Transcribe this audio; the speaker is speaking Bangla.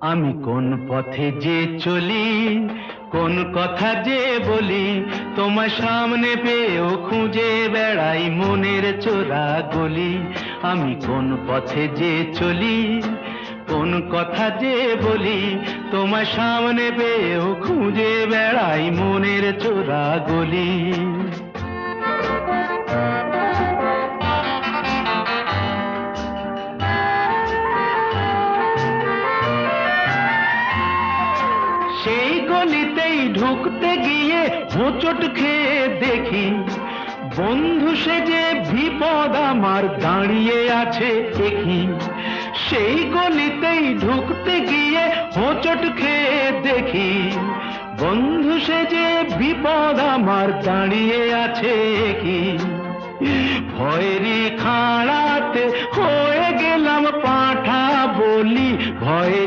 আমি কোন পথে যে চলি, কোন কথা যে বলি, তোমার সামনে পেয়েও খুঁজে বেড়াই মনের চোরা গলি। আমি কোন পথে যে চলি, কোন কথা যে বলি, তোমার সামনে পেয়েও খুঁজে বেড়াই মনের চোরা গলি। সেই গলিতেই ঢুকতে গিয়ে হোঁচট খেয়ে দেখি, বন্ধু সেজে বিপদ আমার দাঁড়িয়ে আছে দেখি। সেই গলিতেই ঢুকতে গিয়ে হোঁচট খেয়ে দেখি, বন্ধু সেজে বিপদ আমার দাঁড়িয়ে আছে কি। ভয়েরই খাড়াতে হয়ে গেলাম পাঁঠা বলি, ভয়